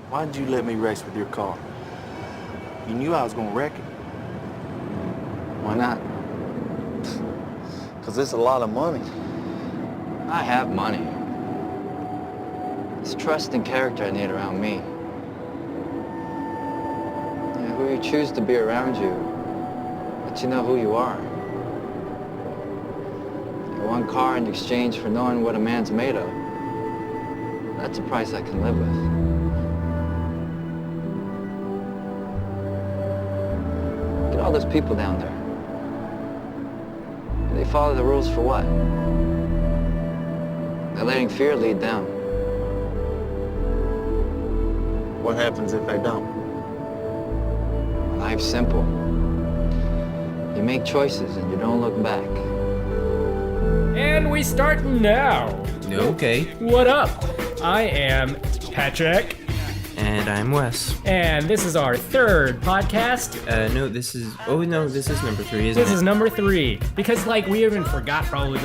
Why did you let me race with your car? You knew I was gonna wreck it. Why not? Cause it's a lot of money. I have money. It's trust and character I need around me. Yeah, who you choose to be around you lets you know who you are. Yeah, one car in exchange for knowing what a man's made of. That's a price I can live with. Look at all those people down there. They follow the rules for what? They're letting fear lead them. What happens if they don't? Life's simple. You make choices and you don't look back. And we start now. Okay. What up? I am Patrick, And I'm Wes. and this is our third podcast. No, this is number 3, isn't This it? is number 3 because, like, we even forgot probably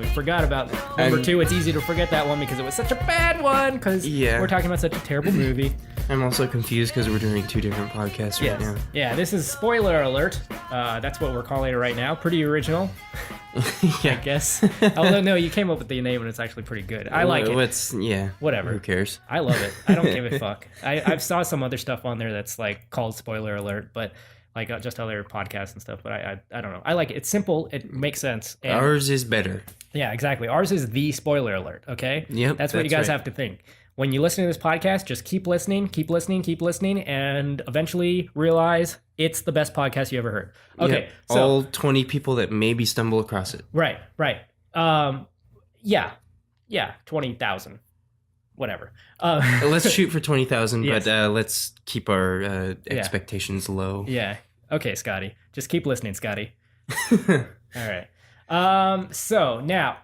forgot about number 2. It's easy to forget that one because it was such a bad one. Because Yeah. we're talking about such a terrible movie. I'm also confused because we're doing 2 different podcasts right now. Yeah. This is spoiler alert. That's what we're calling it right now. Pretty original, I Yeah. guess. Although no, you came up with the name and it's actually pretty good. I like it. Whatever. Who cares? I love it. I don't give a fuck. I've saw some other stuff on there that's like called spoiler alert, but like just other podcasts and stuff. But I don't know. I like it. It's simple. It makes sense. And Ours is better. yeah, exactly. Ours is the spoiler alert. Okay. Yep, That's what you that's guys right. have to think. When you listen to this podcast, just keep listening, and eventually realize it's the best podcast you ever heard. Okay. Yep. So All 20 people that maybe stumble across it. right. Yeah. 20,000. Whatever. Let's shoot for 20,000, Yes. but let's keep our expectations low. Yeah. Okay, Scotty. Just keep listening, Scotty. All right. So now,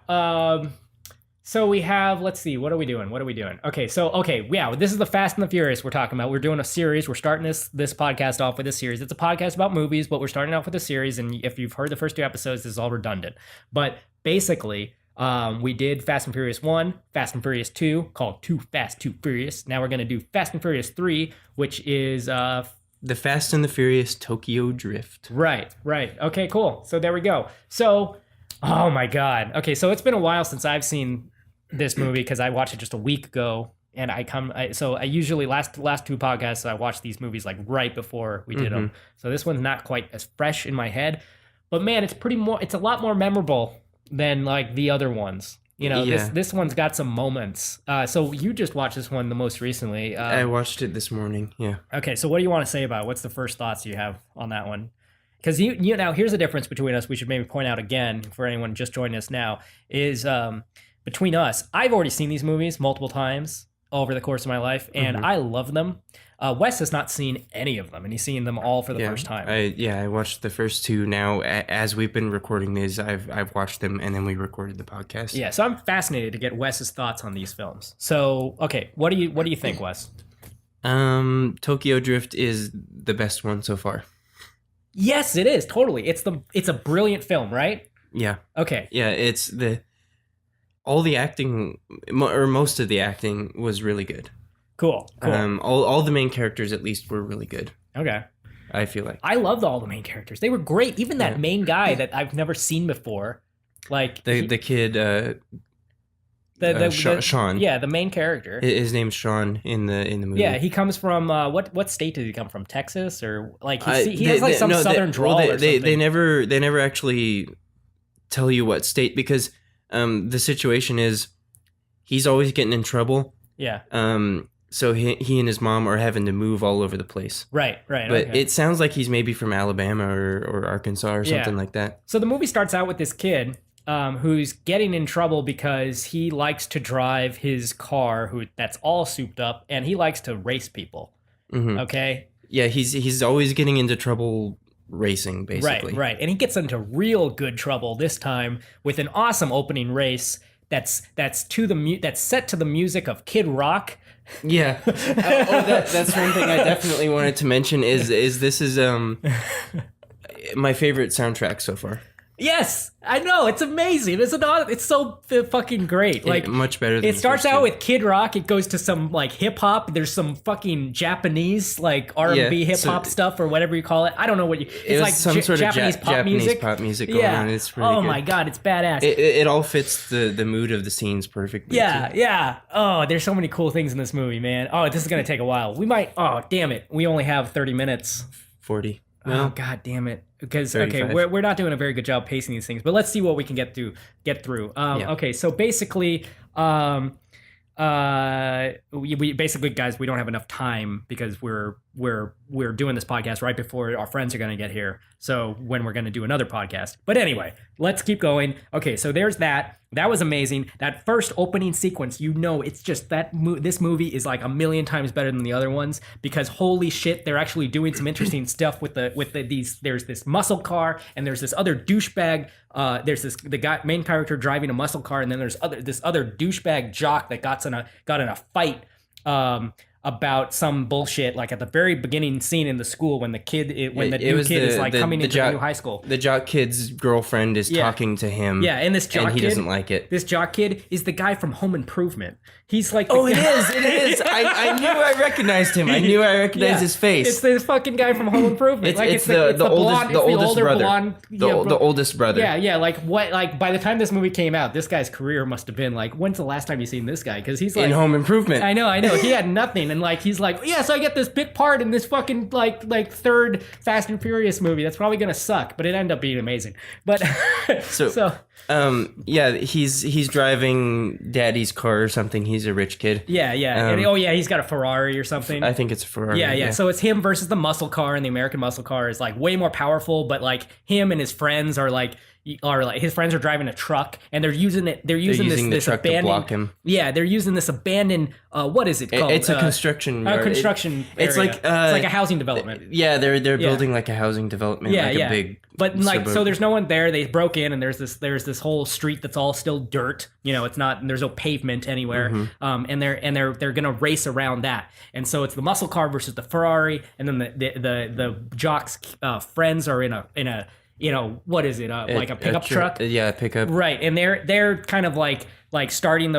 so we have, let's see, what are we doing? Okay, yeah, this is the Fast and the Furious we're talking about. We're doing a series. We're starting this podcast off with a series. It's a podcast about movies, but we're starting off with a series. And if you've heard the first 2 episodes, this is all redundant. But basically, we did Fast and Furious 1, Fast and Furious 2, called Too Fast, Too Furious. Now we're going to do Fast and Furious 3, which is The Fast and the Furious Tokyo Drift. Right. Okay, cool. So there we go. So, oh my God. Okay, so it's been a while since I've seen this movie because I watched it just a week ago, and I usually last 2 podcasts I watch these movies like right before we did them. So this one's not quite as fresh in my head, but man, it's a lot more memorable than like the other ones. You know, Yeah. this one's got some moments. So you just watched this one the most recently. I watched it this morning, yeah. Okay, so what do you want to say about it? What's the first thoughts you have on that one? Because you now, here's the difference between us. We should maybe point out again for anyone just joining us now is between us. I've already seen these movies multiple times over the course of my life, and I love them. Wes has not seen any of them, and he's seen them all for the first time. I watched the first 2 now. As we've been recording these, I've watched them, and then we recorded the podcast. Yeah, so I'm fascinated to get Wes's thoughts on these films. So, okay, what do you think, Wes? Tokyo Drift is the best one so far. Yes, it is totally. It's a brilliant film, right? Yeah. Okay. Yeah, it's all the acting, or most of the acting, was really good. Cool. All the main characters at least were really good. Okay. I feel like I loved all the main characters. They were great. Even that main guy that I've never seen before, like the kid, Sean. Yeah, the main character. His name's Sean in the movie. Yeah, he comes from what state did he come from? Texas or like he has like some southern drawl or something. They never actually tell you what state, because the situation is he's always getting in trouble. Yeah. So he and his mom are having to move all over the place. Right. But Okay. it sounds like he's maybe from Alabama or Arkansas or something like that. So the movie starts out with this kid who's getting in trouble because he likes to drive his car that's all souped up, and he likes to race people. Mm-hmm. Okay. Yeah, he's always getting into trouble racing, basically. Right. And he gets into real good trouble this time with an awesome opening race that's set to the music of Kid Rock. Yeah. That's one thing I definitely wanted to mention is this is my favorite soundtrack so far. Yes, I know. It's amazing. It's so fucking great. Like much better than it the starts first out two. with Kid Rock. It goes to some like hip hop. There's some fucking Japanese like R&B Yeah, hip hop so- stuff or whatever you call it. I don't know what you. It's It was like some sort of Japanese pop music. pop music going Yeah. on. It's really Oh good. my god, it's badass. It all fits the mood of the scenes perfectly. Yeah, too. yeah. Oh, there's so many cool things in this movie, man. Oh, this is gonna take a while. We might. Oh, damn it. We only have 30 minutes. 40. Oh, Well, god damn it. Because okay, 35. we're not doing a very good job pacing these things, but let's see what we can get through. Yeah. Okay, so basically, we basically, guys, we don't have enough time because we're doing this podcast right before our friends are gonna get here. So when we're gonna do another podcast, but anyway, let's keep going. Okay, so there's that. That was amazing. That first opening sequence, it's just that this movie is like a million times better than the other ones because holy shit, they're actually doing some interesting stuff with these. There's this muscle car and there's this other douchebag. There's the main character driving a muscle car, and then there's this other douchebag jock that got in a fight. About some bullshit, like at the very beginning scene in the school when the new kid is like coming into the new high school. The jock kid's girlfriend is talking to him. Yeah, and this jock and he kid doesn't like it. This jock kid is the guy from Home Improvement. He's like, Oh, it is. I knew I recognized him. I knew I recognized his face. It's the fucking guy from Home Improvement. It's the oldest brother. Blonde, the oldest brother. Yeah. Like what? Like by the time this movie came out, this guy's career must have been like, when's the last time you seen this guy? Because he's like In Home Improvement. I know. He had nothing, and like he's like, yeah, so I get this big part in this fucking like third Fast and Furious movie. That's probably gonna suck, but it ended up being amazing. But so yeah, he's driving daddy's car or something. He's a rich kid. yeah. And, he's got a Ferrari or something. I think it's a Ferrari. Yeah. So it's him versus the muscle car, and the American muscle car is like way more powerful. But like him and his friends are like his friends are driving a truck, and they're using this the truck to abandoned block him. Yeah, they're using this abandoned. What is it called? It's a construction yard. Construction. It's area. like it's like a housing development. Yeah, they're building like a housing development. Yeah, like a big. But like, so suburb. there's no one there. They broke in, and there's this whole street that's all still dirt. You know, it's not. There's no pavement anywhere. Mm-hmm. And they're gonna race around that. And so it's the muscle car versus the Ferrari, and then the jock's friends are in a what is it? Like a pickup truck. Yeah, a pickup. Right, and they're kind of like starting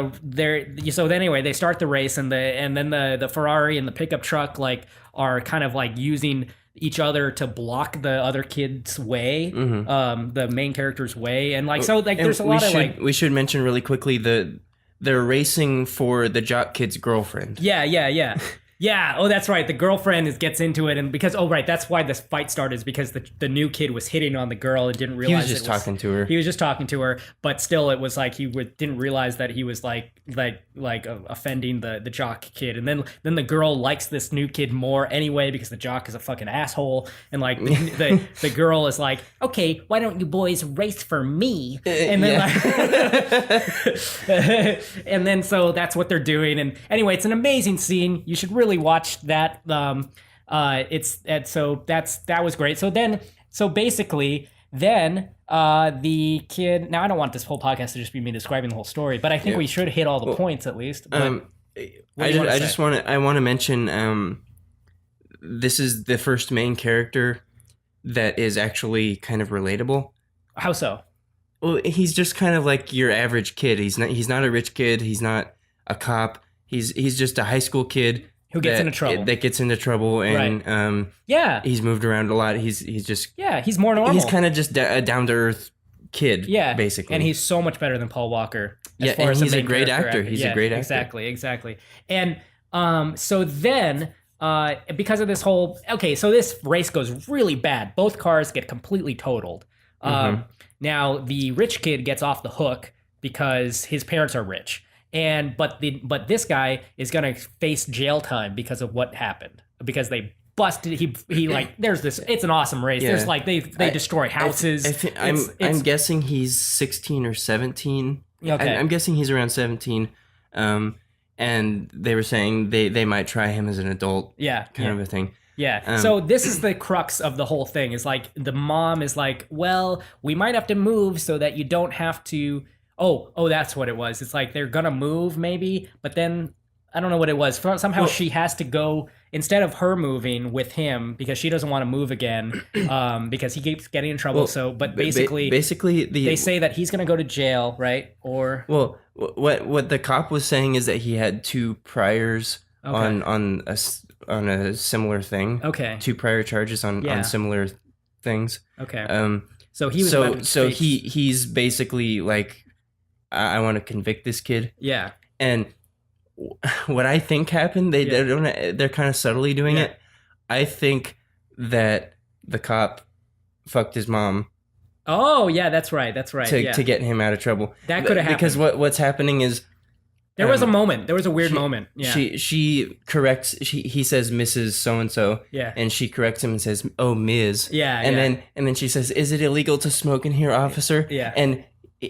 so anyway they start the race, and then the Ferrari and the pickup truck like are kind of like using each other to block the other kid's way, the main character's way, and like so like And there's a lot of like we should mention really quickly they're racing for the jock kid's girlfriend. yeah. Yeah, oh, that's right. The girlfriend gets into it, and because that's why this fight started, is because the new kid was hitting on the girl and didn't realize He was just talking to her. He was just talking to her, but still, it was like didn't realize that he was like offending the jock kid, and then the girl likes this new kid more anyway because the jock is a fucking asshole, and like the girl is like, okay, why don't you boys race for me? And then and then so that's what they're doing, and anyway, it's an amazing scene. You should really watch that. So that was great. So basically the kid. Now I don't want this whole podcast to just be me describing the whole story, but I think we should hit all the points at least. But I want to mention this is the first main character that is actually kind of relatable. How so? Well, he's just kind of like your average kid. He's not a rich kid. He's not a cop. He's just a high school kid Who gets into trouble. That gets into trouble, and Yeah. he's moved around a lot. He's just He's more normal. he's kind of just a down to earth kid. Yeah, basically, and he's so much better than Paul Walker. Yeah, and he's a great actor. He's a great actor. Exactly. And so then, because of this whole so this race goes really bad. Both cars get completely totaled. Now the rich kid gets off the hook because his parents are rich, but this guy is gonna face jail time because of what happened, because they busted he like there's this. It's an awesome race. Yeah. There's like they destroy houses. I'm guessing he's 16 or 17. Okay. I'm guessing he's around 17. And they were saying they might try him as an adult. Kind of a thing. Yeah. So this is the crux of the whole thing. Is like the mom is like, well, we might have to move so that you don't have to. Oh, that's what it was. It's like they're gonna move maybe, but then I don't know what it was. Somehow she has to go instead of her moving with him because she doesn't want to move again, because he keeps getting in trouble. Well, But basically they say that he's going to go to jail, right? Or well, what the cop was saying is that he had 2 priors on a similar thing. Okay. 2 prior charges on similar things. Okay. So he was he's basically like, I want to convict this kid. Yeah. And what I think happened, they're kind of subtly doing it. I think that the cop fucked his mom. Oh yeah, that's right. To get him out of trouble. That could have happened. Because what's happening is there was a moment. There was a weird moment. Yeah. She corrects. He says Mrs. So and so. Yeah. And she corrects him and says, "Oh, Ms." Yeah. And then she says, "Is it illegal to smoke in here, officer?" Yeah. And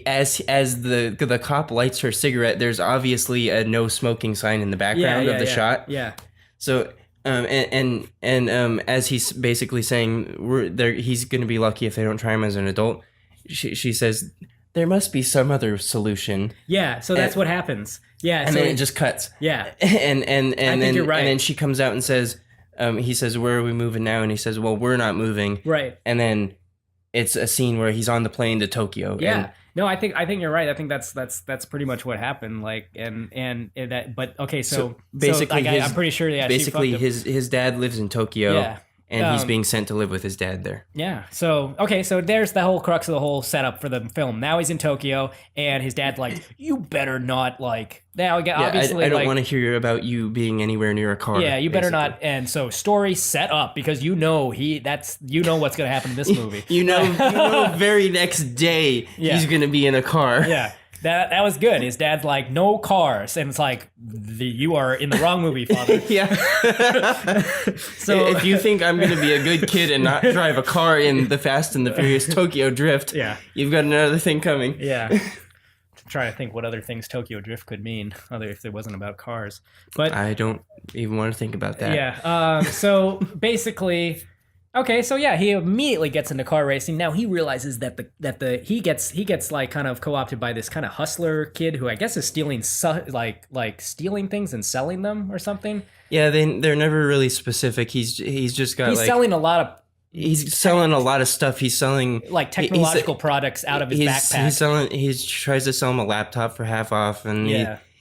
as the cop lights her cigarette, there's obviously a no smoking sign in the background of the shot. Yeah. So as he's basically saying, he's going to be lucky if they don't try him as an adult. She says, there must be some other solution. Yeah, so that's what happens. Yeah, and then it just cuts. Yeah, and then you're right. And then she comes out and says, he says, "Where are we moving now?" And he says, "Well, we're not moving." Right. And then it's a scene where he's on the plane to Tokyo. Yeah. And, no, I think you're right. I think that's pretty much what happened. Like and that. But okay, so basically, I'm pretty sure. Yeah, basically his dad lives in Tokyo. Yeah. And he's being sent to live with his dad there. Yeah. So, okay. So there's the whole crux of the whole setup for the film. Now he's in Tokyo, and his dad's like, "You better not like." Now, obviously, I don't want to hear about you being anywhere near a car. Yeah, you better not. And so, story set up because you know what's going to happen in this movie. you know, very next day he's going to be in a car. Yeah. That was good. His dad's like, no cars. And it's like, you are in the wrong movie, father. Yeah. So if you think I'm going to be a good kid and not drive a car in the Fast and the Furious Tokyo Drift, you've got another thing coming. Yeah. I'm trying to think what other things Tokyo Drift could mean, other if it wasn't about cars. But I don't even want to think about that. Yeah. So basically... Okay, so yeah, he immediately gets into car racing. Now he realizes that he gets like kind of co-opted by this kind of hustler kid who I guess is stealing stealing things and selling them or something. Yeah, they're never really specific. He's just got selling a lot of. He's selling a lot of stuff. He's selling like technological products out of his backpack. He tries to sell him a laptop for half off, and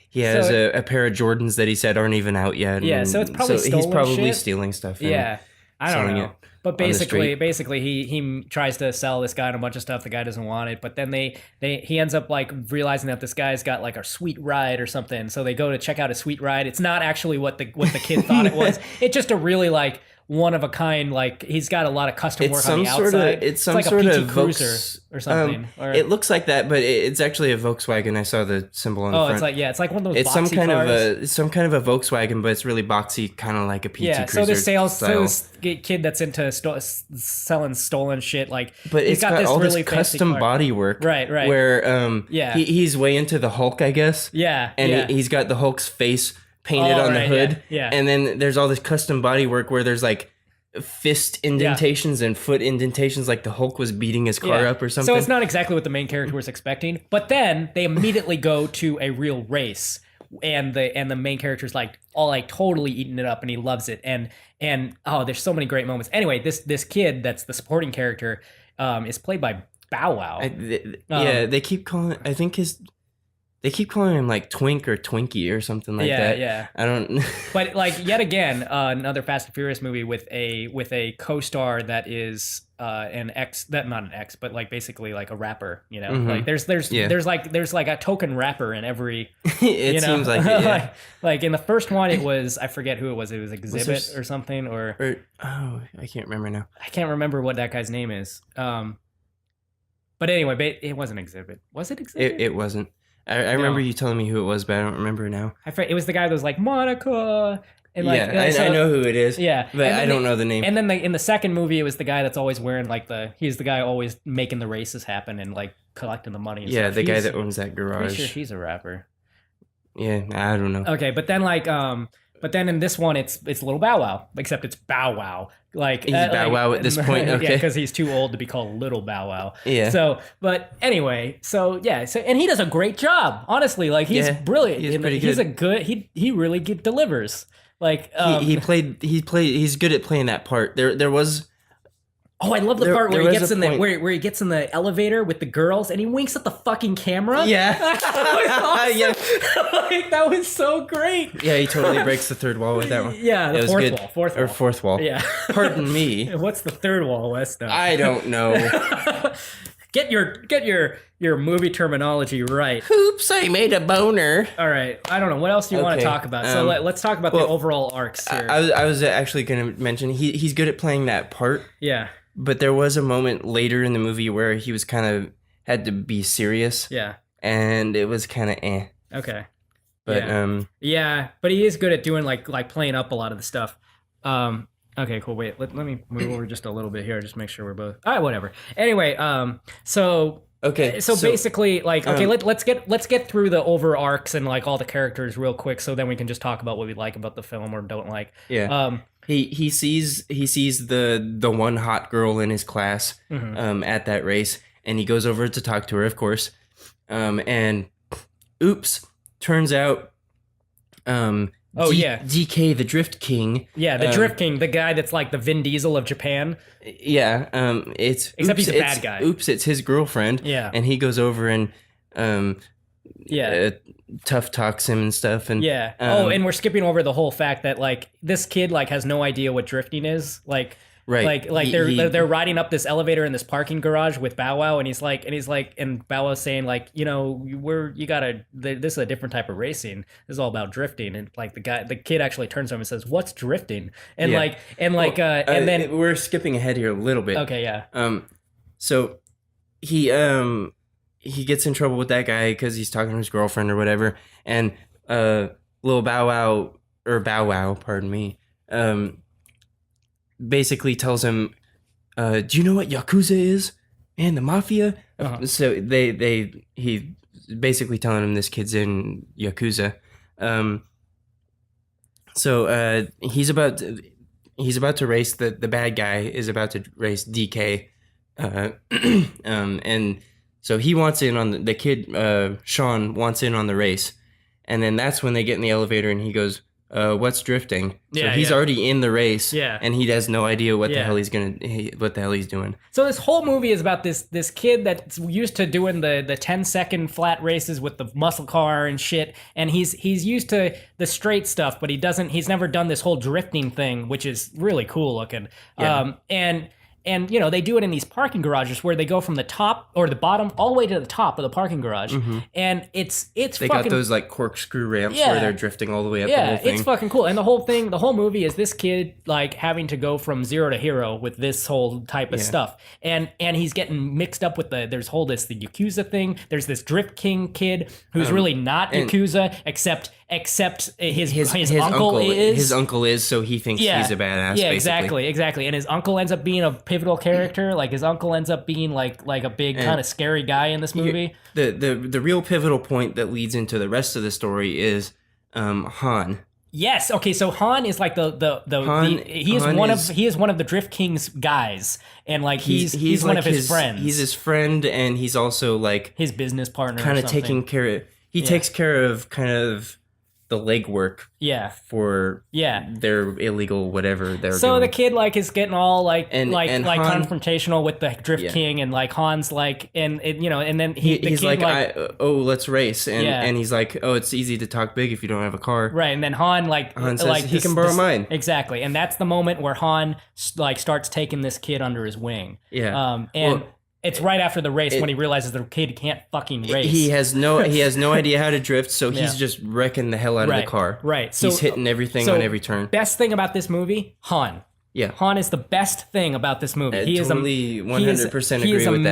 he has so a pair of Jordans that he said aren't even out yet. Yeah, so it's probably stolen he's probably shit. Stealing stuff. Yeah, I don't know. But basically he tries to sell this guy a bunch of stuff. The guy doesn't want it, but then he ends up like realizing that this guy's got like a sweet ride or something. So they go to check out a sweet ride. It's not actually what the kid thought it was. It's just a really like one of a kind. Like he's got a lot of custom work on the outside. It's like sort a PT of Cruiser or something. It looks like that, but it's actually a Volkswagen. I saw the symbol on the front. It's like one of those. It's boxy some kind of a Volkswagen, but it's really boxy, kind of like a PT Cruiser. So this kid that's into selling stolen shit, like, but it's got all really this custom body work, right? Where he's way into the Hulk, I guess. Yeah, and he's got the Hulk's face painted on the hood. Yeah. And then there's all this custom body work where there's like fist indentations and foot indentations, like the Hulk was beating his car up or something. So it's not exactly what the main character was expecting. But then they immediately go to a real race, and the main character's like all like totally eating it up, and he loves it. And there's so many great moments. Anyway, this kid that's the supporting character is played by Bow Wow. They keep calling. I think they keep calling him like Twink or Twinkie or something like that. Yeah. I don't. But like yet again, another Fast and Furious movie with a co-star that is not an ex, but like basically like a rapper. You know, like there's like a token rapper in every. It seems like it. Yeah. like in the first one, it was I forget who it was. It was Exhibit or something or I can't remember now. I can't remember what that guy's name is. But anyway, it wasn't Exhibit. Was it Exhibit? It wasn't. I remember you telling me who it was, but I don't remember now. It was the guy that was like Monica. And like, I know who it is. Yeah, but I don't know the name. And then in the second movie, it was the guy that's always wearing like he's the guy always making the races happen and like collecting the money. And stuff. The guy that owns that garage. Pretty sure he's a rapper. Yeah, I don't know. Okay, but then in this one, it's Little Bow Wow, except it's Bow Wow. Like he's Bow Wow at this point, okay? Yeah, because he's too old to be called Little Bow Wow. Yeah. So, but anyway, and he does a great job. Honestly, like he's brilliant. He's pretty good. He's he really delivers. Like he's good at playing that part. There was oh, I love the part where there he was gets a in the point- where he gets in the elevator with the girls and he winks at the fucking camera. Yeah. That was awesome. Yeah. Like, that was so great. Yeah, he totally breaks the third wall with that one. Yeah, the It was fourth good. wall. Fourth Or wall. fourth wall. Yeah. Pardon me. What's the third wall, Wes? No. I don't know. Get your movie terminology right. Oops, I made a boner. All right. I don't know. What else do you want to Okay, talk about? So let's talk about the well, overall arcs here. I was actually going to mention he's good at playing that part, yeah. but there was a moment later in the movie where he was kind of had to be serious, Yeah. and it was kind of eh. Okay. But Yeah. Yeah, but he is good at doing like playing up a lot of the stuff. Okay, cool. Wait, let me move over just a little bit here, just make sure we're both. All right, whatever. Anyway, so okay, so basically, like, okay, um, let's get through the over arcs and like all the characters real quick, so then we can just talk about what we like about the film or don't like. yeah. He sees the one hot girl in his class Mhm. at that race, and he goes over to talk to her, of course. And oops, turns out Oh, yeah. DK the Drift King. Yeah, the Drift King, the guy that's like the Vin Diesel of Japan. Yeah, it's Except oops, he's a bad it's- guy. Oops, it's his girlfriend. Yeah. And he goes over and Yeah. tough talks him and stuff. And Yeah. um, And we're skipping over the whole fact that like this kid like has no idea what drifting is. Like right, like He- they're riding up this elevator in this parking garage with Bow Wow, and he's like and Bow Wow's saying like, you know, this is a different type of racing. This is all about drifting, and like the kid actually turns to him and says, "What's drifting?" And Yeah. and then we're skipping ahead here a little bit. okay, yeah, So he gets in trouble with that guy because he's talking to his girlfriend or whatever, and little Bow Wow, pardon me, basically tells him, "Do you know what Yakuza is? And the mafia?" Uh-huh. So he's basically telling him this kid's in Yakuza. So he's about to race the bad guy is about to race DK, and so he wants in on the kid. Sean wants in on the race, and then that's when they get in the elevator, and he goes, "What's drifting?" So Yeah, he's yeah. already in the race, Yeah. and he has no idea what the Yeah. hell he's doing. So this whole movie is about this kid that's used to doing the 10-second flat races with the muscle car and shit, and he's used to the straight stuff, but he's never done this whole drifting thing, which is really cool looking. Yeah. And you know, they do it in these parking garages where they go from the top or the bottom all the way to the top of the parking garage, and it's They fucking got those like corkscrew ramps Yeah. where they're drifting all the way up the yeah, whole thing. it's fucking cool. And the whole movie is this kid like having to go from zero to hero with this whole type of Yeah. stuff. And he's getting mixed up with the Yakuza thing. There's this Drift King kid who's really not and- Yakuza, except his uncle is. His uncle is, so he thinks Yeah. he's a badass. Yeah, basically. exactly. And his uncle ends up being a pivotal character. Like his uncle ends up being like a big kind of scary guy in this movie. The real pivotal point that leads into the rest of the story is Han. Yes. Okay. So Han is like Han he is one of the Drift King's guys, and like he's one like of his friends. He's his friend, and he's also like his business partner. kind or of something. taking care of. He takes care of kind of the legwork Yeah. for Yeah. their illegal whatever they're So doing. the kid like is getting all like And Han- confrontational with the Drift Yeah. King, and like Han's like and then the he's kid like, let's race, and Yeah. and he's like, oh, it's easy to talk big if you don't have a car. right, and then Han says he can borrow mine. Exactly, and that's the moment where Han like starts taking this kid under his wing. Yeah. And Well, it's right after the race when he realizes the kid can't fucking race. He has no idea how to drift, so he's Yeah. just wrecking the hell out of Right, the car. right. He's hitting everything on every turn. Best thing about this movie, Han. Yeah. Han is the best thing about this movie. I He is totally 100% he is agree with that.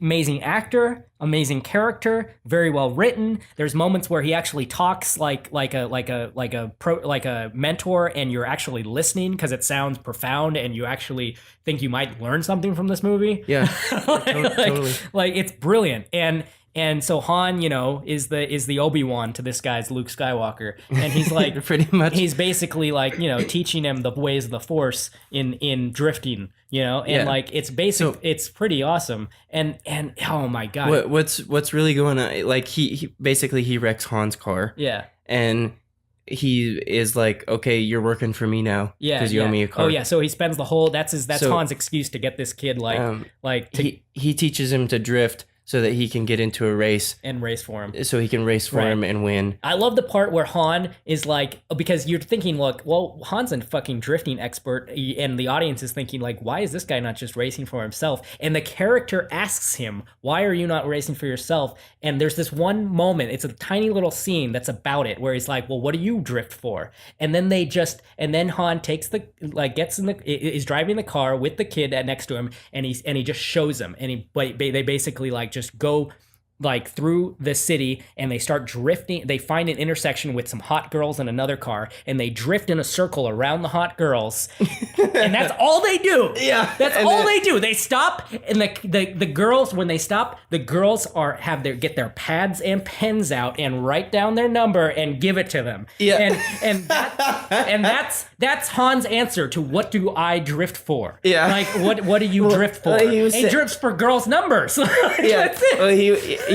amazing actor, amazing character, very well written. There's moments where he actually talks like a mentor, and you're actually listening because it sounds profound, and you actually think you might learn something from this movie. Yeah. Totally. Like it's brilliant. And so Han, is the Obi-Wan to this guy's Luke Skywalker, and he's like Pretty much. he's basically like teaching him the ways of the Force in drifting, and Yeah. like it's basic. It's pretty awesome, and oh my god, What's really going on? Like he basically he wrecks Han's car, yeah, and he is like, okay, you're working for me now. Yeah, because you owe me a car. Oh yeah, so he spends the whole that's So- Han's excuse to get this kid He teaches him to drift so that he can get into a race, and race for him. so he can race for Right. him and win. I love the part where Han is like, because you're thinking, look, well, Han's a fucking drifting expert, and the audience is thinking, like, why is this guy not just racing for himself? And the character asks him, why are you not racing for yourself? And there's this one moment, it's a tiny little scene that's about it, where he's like, well, what do you drift for? And then and then Han takes is driving the car with the kid next to him, and he just shows him, and they basically like just go like through the city, and they start drifting. They find an intersection with some hot girls and another car, and they drift in a circle around the hot girls, and that's all they do. Yeah, that's and all then- they do. They stop, and the girls, when they stop, the girls get their pads and pens out and write down their number and give it to them. Yeah. and that's Han's answer to what do I drift for? Yeah. like what do you drift for? He drifts for girls' numbers. Yeah, That's it. well, he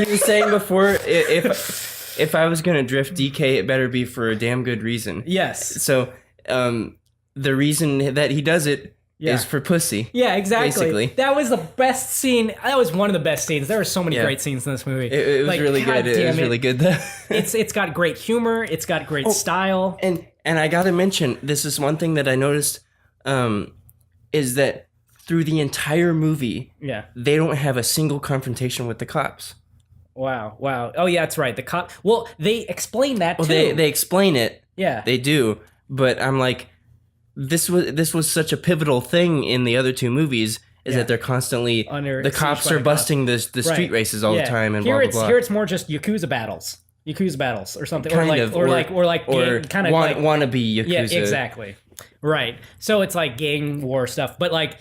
was saying before, if I was gonna drift DK, it better be for a damn good reason. Yes. So, the reason that he does it Yeah. is for pussy. Yeah, exactly. Basically. That was the best scene. That was one of the best scenes. There were so many Yeah. great scenes in this movie. It was Like, really God good. It damn was really good. Though. It's got great humor. It's got great style. And I gotta mention, this is one thing that I noticed, is that through the entire movie, Yeah. they don't have a single confrontation with the cops. Wow. Oh yeah, that's right. The cop. Well, they explain that Well, too. they explain it. Yeah. They do, but I'm like, this was such a pivotal thing in the other two movies, is Yeah. that they're constantly Under the siege cops by are the busting the street Right. races all Yeah. the time and here blah blah blah. Here it's more just Yakuza battles or something, Kind or of, kind of like wannabe Yakuza. Yeah, exactly. Right. So it's like gang war stuff, but like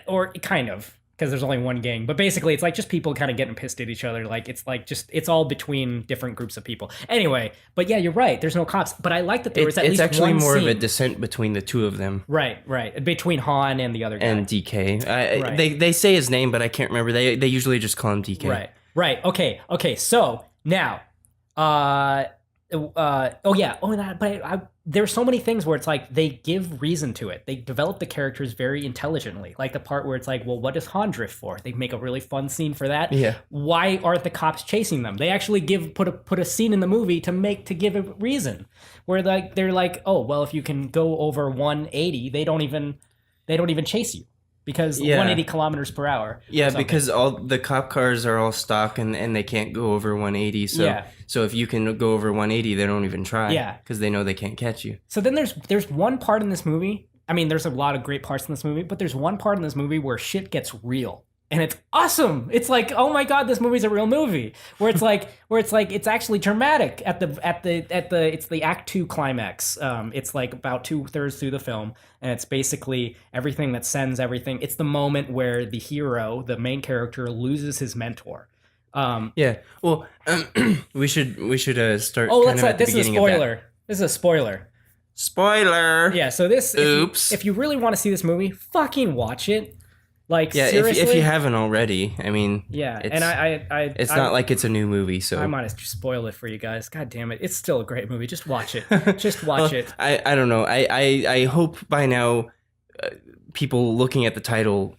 or kind of, because there's only one gang, but basically it's like just people kind of getting pissed at each other. Like it's all between different groups of people. Anyway, but yeah, you're right. There's no cops, but I like that there was at It's least actually one more scene. of a dissent between the two of them. Right. Between Han and the other guy. And DK. Right. They say his name, but I can't remember. They usually just call him DK. Right. Okay. So now, there's so many things where it's like they give reason to it. They develop the characters very intelligently. Like the part where it's like, well, what does Han drift for? They make a really fun scene for that. Yeah. Why aren't the cops chasing them? They actually put a scene in the movie to give a reason. Where they're like, oh, well, if you can go over 180, they don't even chase you. Because Yeah. 180 kilometers per hour. or Yeah, something. because all the cop cars are all stock and they can't go over 180. So Yeah. so if you can go over 180, they don't even try. Yeah. Because they know they can't catch you. So then there's one part in this movie. I mean, there's a lot of great parts in this movie, but there's one part in this movie where shit gets real. And it's awesome. It's like, oh my god, this movie's a real movie. Where it's like it's actually dramatic at the Act 2 climax. It's like about 2/3 through the film, and it's basically everything that sends everything. It's the moment where the hero, the main character, loses his mentor. Yeah. Well, we should start. Oh, kind of at the this is a beginning of that. spoiler. This is a spoiler. Spoiler. Yeah, so this Oops. If you really want to see this movie, fucking watch it. Like Yeah. seriously. If you haven't already, I mean. Yeah, It's, and I It's not like it's a new movie, so. I might have just spoiled it for you guys. God damn it. It's still a great movie. Just watch it. Just watch Well, it. I don't know. I hope by now, people looking at the title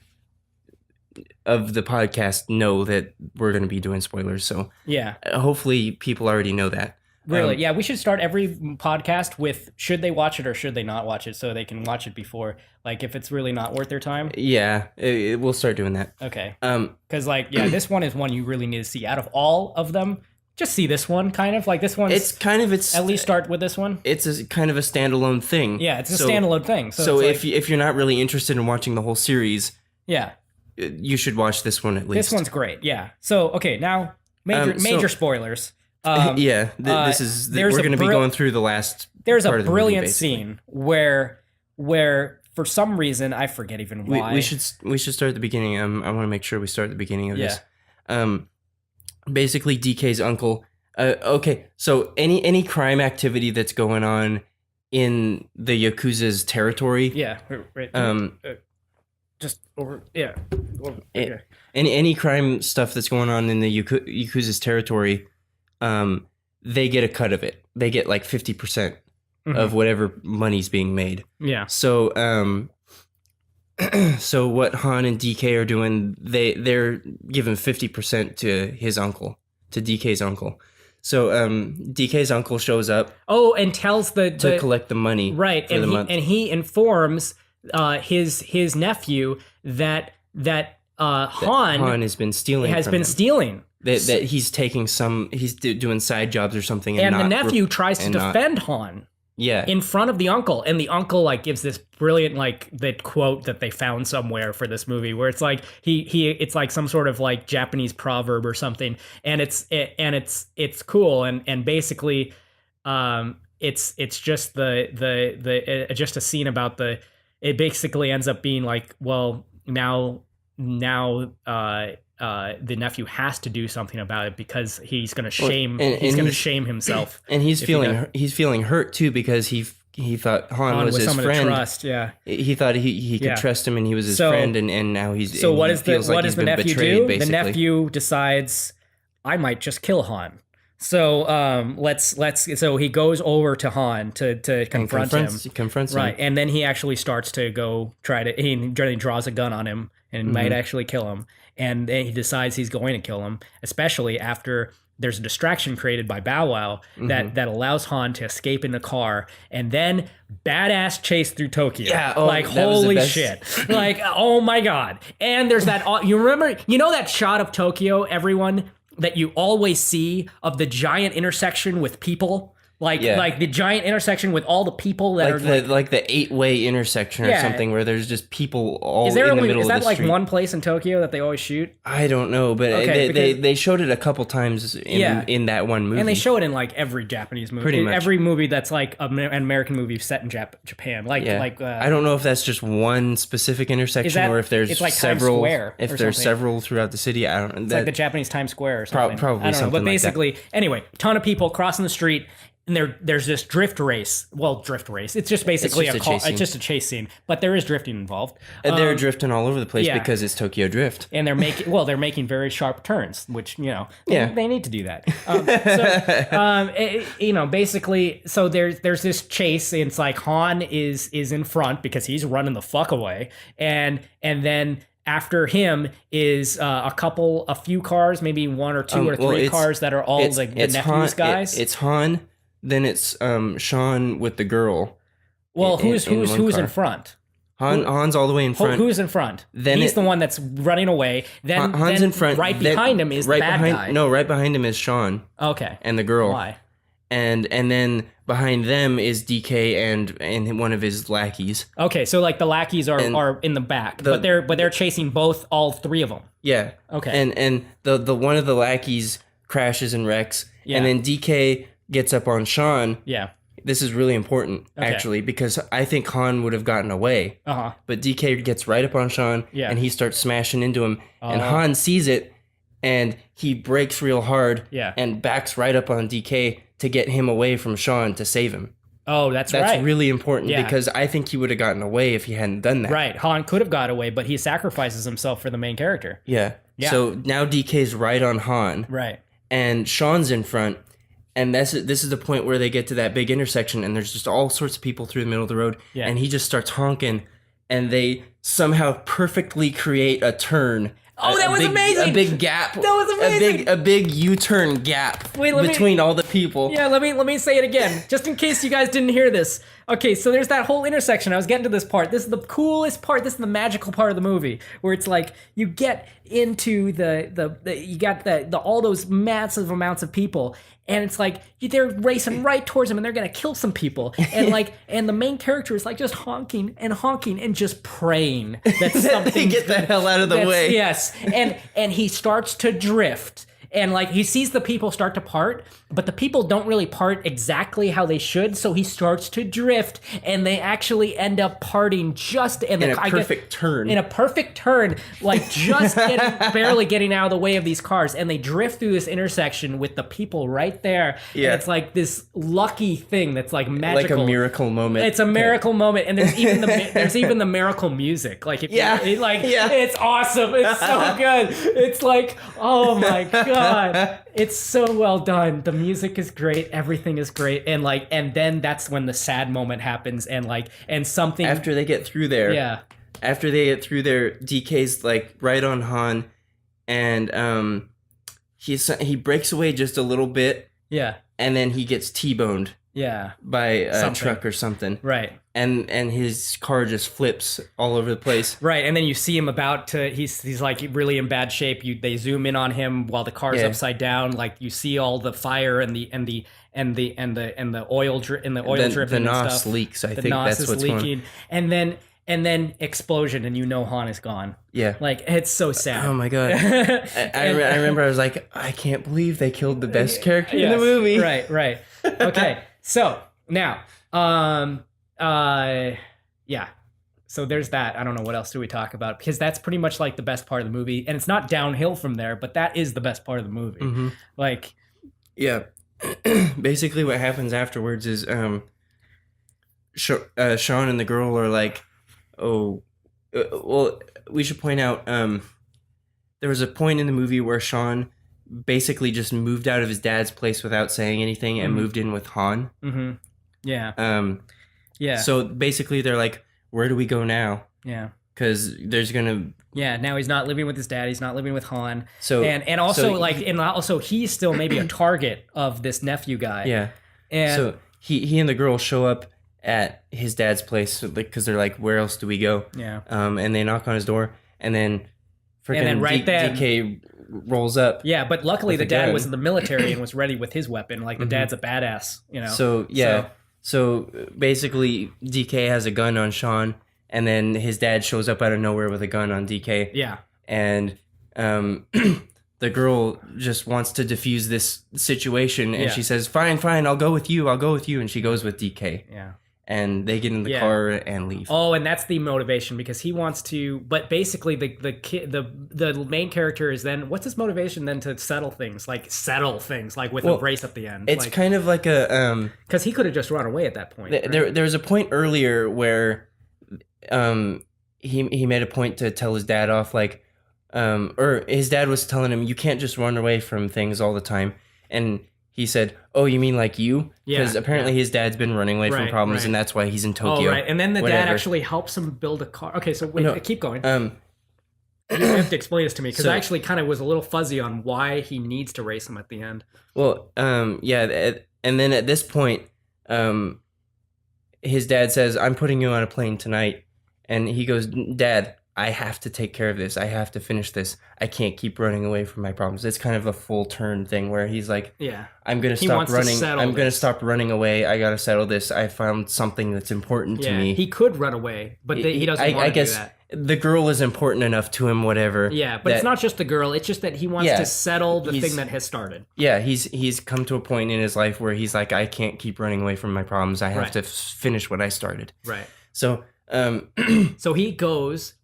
of the podcast know that we're going to be doing spoilers. So Yeah. hopefully people already know that. Really. Yeah, we should start every podcast with should they watch it or should they not watch it so they can watch it before, like if it's really not worth their time. Yeah, we'll start doing that. Okay. Um, Cuz like yeah, this one is one you really need to see out of all of them. Just see this one kind of like this one's it's at least start with this one. it's a kind of a standalone thing. Yeah, it's a So- standalone thing. So it's if you're not really interested in watching the whole series, yeah. you should watch this one at least. This one's great. Yeah. So okay, now So- major spoilers. yeah, there's we're a going to be brill- going through the last. There's a part of the movie, brilliant basically. scene where for some reason I forget even why. We should start at the beginning. I want to make sure we start at the beginning of this. Yeah. Basically DK's uncle. Okay, so any crime activity that's going on in the Yakuza's territory. Yeah. Right. Just over. Yeah. Over, It- yeah. Any crime stuff that's going on in the Yakuza's territory, they get a cut of it. They get like 50% Mhm. of whatever money's being made. Yeah. So so what Han and DK are doing, they're giving 50% to his uncle, to DK's uncle. So DK's uncle shows up Oh, and tells to the collect the money right, for and the he month. and he informs his nephew that Han Han has been stealing. has from been him. stealing. That he's taking doing side jobs or something, And not the nephew tries to and not- defend Han yeah, in front of the uncle, and the uncle like gives this brilliant like that quote that they found somewhere for this movie, where it's like it's like some sort of like Japanese proverb or something, and it's cool, and basically, it's just just a scene about it basically ends up being like, well, now the nephew has to do something about it because he's going to shame and he's going to he's- shame himself. and he's if he he's feeling hurt too because he thought Han Han was his someone friend. to trust, yeah. He thought he could Yeah. trust him and he was his So- friend, and now he's So and what he is the feels like what he's does the been nephew betrayed, do? Basically. The nephew decides I might just kill Han. So so he goes over to Han to And confront him. confronts him. Right, and then he actually starts to go he draws a gun on him and might actually kill him. And then he decides he's going to kill him, especially after there's a distraction created by Bow Wow that allows Han to escape in the car, and then badass chase through Tokyo. Yeah, oh, like that was the holy best. shit, like oh my god. And there's that you know that shot of Tokyo, everyone, that you always see of the giant intersection with people. Like the giant intersection with all the people that like the 8-way intersection or Yeah. something where there's just people all is there in the only middle is of that the like street. one place in Tokyo that they always shoot? I don't know, but Okay, they showed it a couple times in that one movie. And they show it in like every Japanese movie, Pretty much. every movie that's like an American movie set in Japan. Like I don't know if that's just one specific intersection or if there's it's like Times several. Square If or there's something. several throughout the city, I don't. It's like the Japanese Times Square or something. Probably I don't know, something but like that. basically, anyway, ton of people crossing the street. And there's this drift race. Well, drift race. It's just basically just a chase scene. It's just a chase scene, but there is drifting involved. They're drifting all over the place yeah. because it's Tokyo Drift. And they're making very sharp turns, which they need to do that. Basically, so there's this chase. And it's like Han is in front because he's running the fuck away, and then after him is a few cars, maybe one or two or three cars that are all like the nephew's Han, guys. It's Han, then it's Sean with the girl. Well, in who's one car. in front? Han's all the way in front. Who's in front? Then he's the one that's running away. Then Han's then in front. Right then- behind him is right the bad behind, guy. No, right behind him is Sean Okay. and the girl. Why? And then behind them is DK and one of his lackeys. Okay, so like the lackeys are in the back, but they're chasing all three of them. Yeah. Okay. And the one of the lackeys crashes and wrecks, Yeah. and then DK gets up on Sean. Yeah. This is really important, actually, because I think Han would have gotten away. Uh-huh. But DK gets right up on Sean, Yeah. and he starts smashing into him. And Han sees it, and he brakes real hard Yeah. and backs right up on DK to get him away from Sean to save him. Oh, that's That's right. really important Yeah. because I think he would have gotten away if he hadn't done that. Right. Han could have got away, but he sacrifices himself for the main character. Yeah. Yeah. So now DK's right on Han, Right. and Sean's in front. And this is the point where they get to that big intersection, and there's just all sorts of people through the middle of the road. Yeah. And he just starts honking, and they somehow perfectly create a turn. Oh, that was amazing! A big gap. That was amazing! A big U-turn gap Wait, let me- between all the people. Yeah, let me say it again, just in case you guys didn't hear this. Okay, so there's that whole intersection. I was getting to this part. This is the coolest part. This is the magical part of the movie, where it's like you get into you got all those massive amounts of people, and it's like they're racing right towards them, and they're gonna kill some people, and and the main character is like just honking and just praying that something They get the hell out of the way. Yes, and he starts to drift. And like he sees the people start to part, but the people don't really part exactly how they should. So he starts to drift, and they actually end up parting just In a perfect turn. In a perfect turn, like just barely getting out of the way of these cars, and they drift through this intersection with the people right there. Yeah. And it's like this lucky thing that's like Like magical. a miracle moment. It's a miracle moment, and there's even the miracle music. Like Yeah. it's awesome. It's so good. It's like, oh my god. god, it's so well done. The music is great, everything is great, and then that's when the sad moment happens, and something After they get through there, yeah. after they get through there, DK's like right on Han, and he breaks away just a little bit, Yeah. and then he gets T-boned Yeah. by a Something. truck or something, Right. and his car just flips all over the place. Right, and then you see him about to. He's like really in bad shape. They zoom in on him while the car's Yeah. upside down. Like you see all the fire and the oil drip and the oil Then dripping the and NOS stuff. leaks. I The think NOS that's is what's leaking, going. and then explosion, and Han is gone. Yeah. Like it's so sad. Oh my god. I remember I was like, I can't believe they killed the best character in the Yes, movie. Right. Okay. So now, yeah. So there's that. I don't know what else do we talk about, because that's pretty much like the best part of the movie, and it's not downhill from there, but that is the best part of the movie. Mhm. Like, Yeah. Basically, what happens afterwards is Sean and the girl are like, oh, well, we should point out there was a point in the movie where Sean basically just moved out of his dad's place without saying anything and Mhm. moved in with Han. yeah, yeah, So basically, they're like, where do we go now? yeah. Because there's gonna Yeah, now he's not living with his dad. He's not living with Han, so and also so like, and also he's still maybe a target of this nephew guy. yeah. and So he and the girl show up at his dad's place because they're like, where else do we go? yeah, And they knock on his door, and then freaking right then- DK rolls up. yeah. But luckily, With the a dad gun. was in the military and was ready with his weapon. Like the Mhm. dad's a badass, you know. So yeah, so basically DK has a gun on Sean, and then his dad shows up out of nowhere with a gun on DK, yeah, and the girl just wants to defuse this situation, and Yeah. she says, "Fine, I'll go with you, and she goes with DK, yeah. and they get in the Yeah. car and leave. Oh, and that's the motivation, because he wants to. But basically, the main character is then, what's his motivation then to settle things like with Well, a race at the end? It's kind of like a because he could have just run away at that point. right? there was a point earlier where he made a point to tell his dad off, like or his dad was telling him, you can't just run away from things all the time, and he said, oh, you mean like you? Yeah, Because apparently his dad's been running away from Right, problems, right. and that's why he's in Oh, Tokyo. right. And then the dad Whatever. actually helps him build a car. Okay, so wait, No, keep going. Um, You have to explain this to me, because so- I actually kind of was a little fuzzy on why he needs to race him at the end. well, and then at this point, his dad says, I'm putting you on a plane tonight. And he goes, Dad, I have to take care of this. I have to finish this. I can't keep running away from my problems. It's kind of a full turn thing where he's like, Yeah. I'm going to He stop wants to running. settle I'm going to this. stop running away. I got to settle this. I found something that's important to Yeah. me. He could run away, but he doesn't want I to guess do that. the girl is important enough to him, whatever. Yeah, but it's that- not just the girl. It's just that he wants Yeah, to settle the he's- thing that has started. Yeah, he's come to a point in his life where he's like, I can't keep running away from my problems. I have Right. to finish what I started. Right. So, So he goes.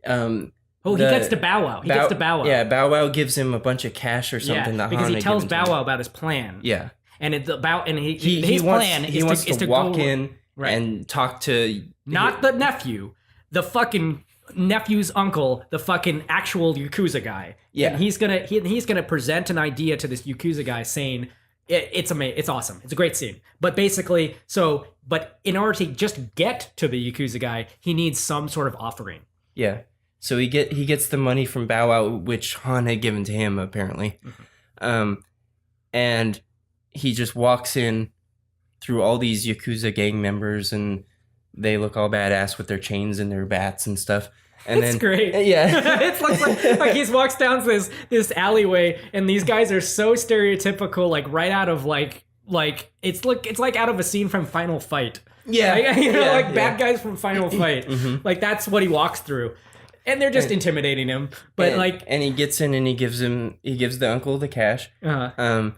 um, Oh, he the- gets to Bow Wow. He gets to Bow Wow. Yeah, Bow Wow gives him a bunch of cash or something. Yeah, that because Han he had tells given to Bow him. Wow about his plan. Yeah, And it's about he his wants, plan he is wants to to walk go, in Right. and talk to not the nephew, the fucking nephew's uncle, the fucking actual Yakuza guy. Yeah. And he's gonna present an idea to this Yakuza guy saying it's amazing, it's awesome, it's a great scene. But basically, but in order to just get to the Yakuza guy, he needs some sort of offering. Yeah. So he gets the money from Bow Wow, which Han had given to him apparently, and he just walks in through all these Yakuza gang members, and they look all badass with their chains and their bats and stuff. And It's then great. Yeah. It looks like he walks down this alleyway, and these guys are so stereotypical, like right out of like it's like out of a scene from Final Fight. Yeah. Like, you know, Yeah, like yeah. bad guys from Final Fight. Mhm. Like that's what he walks through, and they're just intimidating him. But and he gets in and he gives the uncle the cash. uh,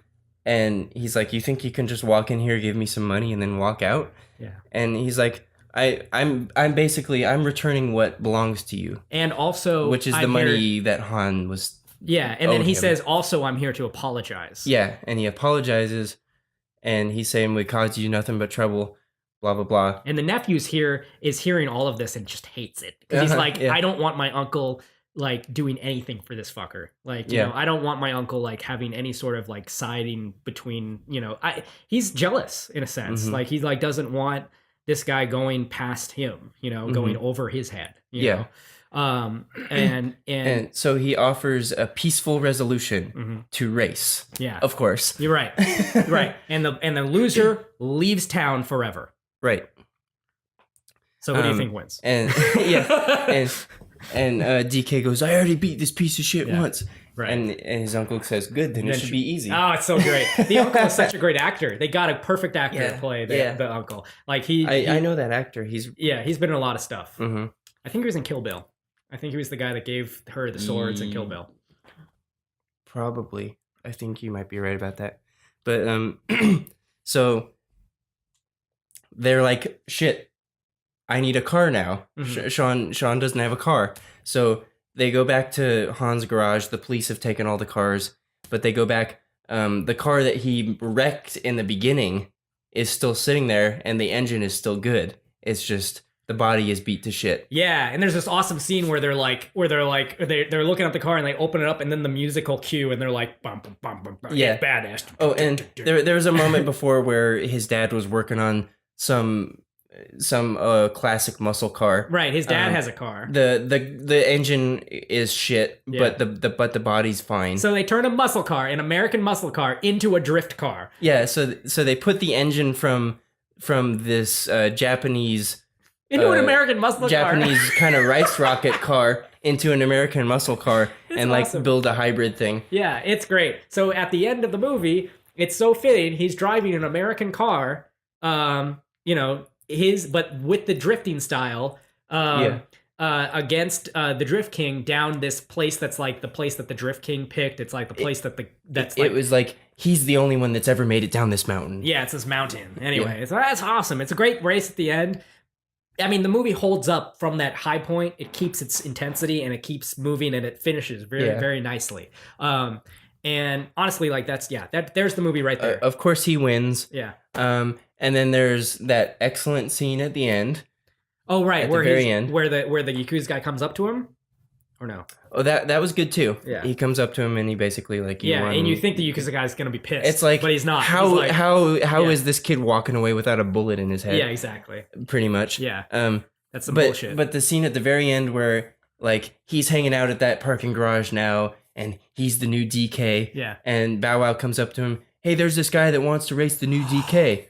And he's like, you think you can just walk in here, give me some money, and then walk out? yeah. And he's like, I'm basically returning what belongs to you, And also, which is the I'm money here- that Han was. Yeah, and then owed he him. says, also, I'm here to apologize. Yeah, and he apologizes, and he's saying we caused you nothing but trouble, blah blah blah. And the nephew's is hearing all of this and just hates it because he's Uh-huh, like, yeah. I don't want my uncle like doing anything for this fucker. Like, you Yeah. know, I don't want my uncle like having any sort of like siding between, you know, he's jealous in a sense. Mhm. Like he like doesn't want this guy going past him, you know, going over his head, you Yeah. know. And And so he offers a peaceful resolution Mhm. to race. yeah. Of course. You're right. Right. And the loser leaves town forever. Right. So who do you Um, think wins? And yeah. And DK goes, I already beat this piece of shit Yeah. once. Right. And his uncle says, good, then it Then should she- be easy. Oh, it's so great. The uncle is such a great actor. They got a perfect actor to Yeah, play yeah. the uncle. Like I know that actor. He's Yeah, he's been in a lot of stuff. mhm. I think he was in Kill Bill. I think he was the guy that gave her the swords in Kill Bill. Probably. I think you might be right about that. But so they're like, shit, I need a car now. Mhm. Sean doesn't have a car. So they go back to Han's garage. The police have taken all the cars, but they go back. The car that he wrecked in the beginning is still sitting there, and the engine is still good. It's just the body is beat to shit. Yeah, and there's this awesome scene where they're looking at the car and they open it up and then the musical cue and they're like bum bum bum bum, bum Yeah. badass. Oh, and there was a moment before where his dad was working on some classic muscle car. Right, his dad Um, has a car. The engine is shit, Yeah. but the body's fine. So they turn a muscle car, an American muscle car, into a drift car. Yeah, so they put the engine from this Japanese Into an American muscle Japanese car. kind of rice rocket car into an American muscle car and like awesome. build a hybrid thing. Yeah, it's great. So at the end of the movie, it's so fitting. He's driving an American car, you know, but with the drifting style, against the Drift King down this place that's like the place that the Drift King picked. It's like the place It was like he's the only one that's ever made it down this mountain. yeah, it's this mountain. Anyway, that's awesome. It's a great race at the end. I mean, the movie holds up from that high point. It keeps its intensity and it keeps moving and it finishes very, Yeah. very nicely. And honestly, like there's the movie right there. Of course he wins. Yeah. And then there's that excellent scene at the end. Oh, right. At Where the very he's- end. where the Yakuza guy comes up to him, or no? Oh, that was good too. Yeah. He comes up to him and he basically like Yeah, won. and you think the Yakuza guy's gonna be pissed. It's like, but he's not. How He's like, how yeah. is this kid walking away without a bullet in his head? Yeah, exactly. Pretty much. Yeah, Um, that's some but bullshit. but the scene at the very end where like he's hanging out at that parking garage now and he's the new DK. yeah. And Bow Wow comes up to him. Hey, there's this guy that wants to race the new DK.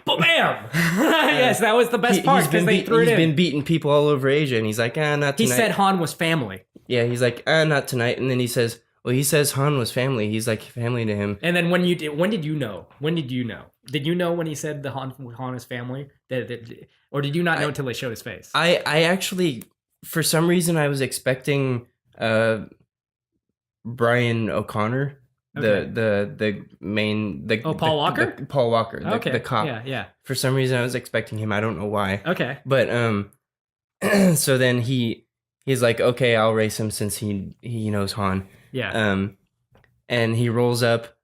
Bam! Yes, that was the best part because they threw it He's in. been beating people all over Asia, and he's like, not tonight. He said Han was family, yeah, he's like, not tonight. And then he says, well, he says Han was family. He's like family to him. and then when did you know? When did you know? Did you know when he said the Han is family? Or did you not know until they showed his face? I actually, for some reason, I was expecting Brian O'Connor, Okay. the main Paul Walker? Paul Walker, Okay, the cop. Yeah. For some reason, I was expecting him. I don't know why. Okay. But so then he's like, okay, I'll race him since he knows Han. Yeah. And he rolls up,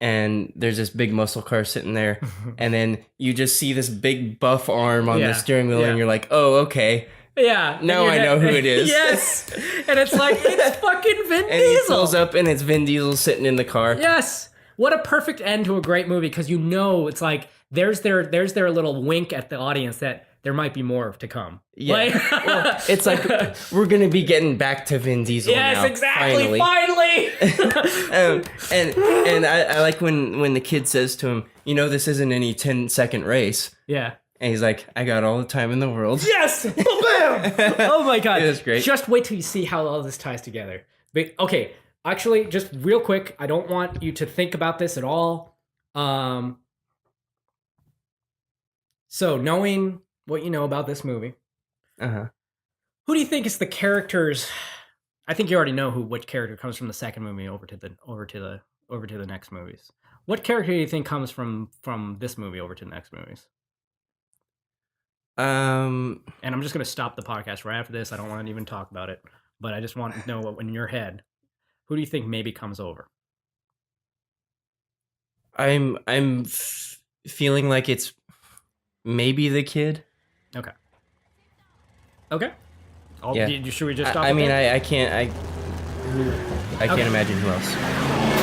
and there's this big muscle car sitting there, and then you just see this big buff arm on Yeah, the steering wheel, yeah. and you're like, oh, okay. Yeah. Now I know who it is. Yes. And it's like, it's fucking Vin And he Diesel. pulls up, and it's Vin Diesel sitting in the car. Yes. What a perfect end to a great movie because you know it's like there's their little wink at the audience that there might be more to come. Yeah. Like- Well, it's like we're gonna be getting back to Vin Diesel yes, now. exactly. Finally. Finally. And I like when the kid says to him, you know, this isn't any 10-second race. Yeah. And he's like, I got all the time in the world. Yes! Bam! Oh my god. It was great. Just wait till you see how all this ties together. But okay, actually, just real quick, I don't want you to think about this at all. So knowing what you know about this movie, Uh-huh. who do you think is the characters? I think you already know which character comes from the second movie over to the next movies. What character do you think comes from this movie over to the next movies? And I'm just gonna stop the podcast right after this. I don't want to even talk about it, but I just want to know what in your head, who do you think maybe comes over? I'm feeling like it's maybe the kid. Okay. Oh, Yeah. should we just stop? I it mean, there? I can't. I can't Okay. imagine who else.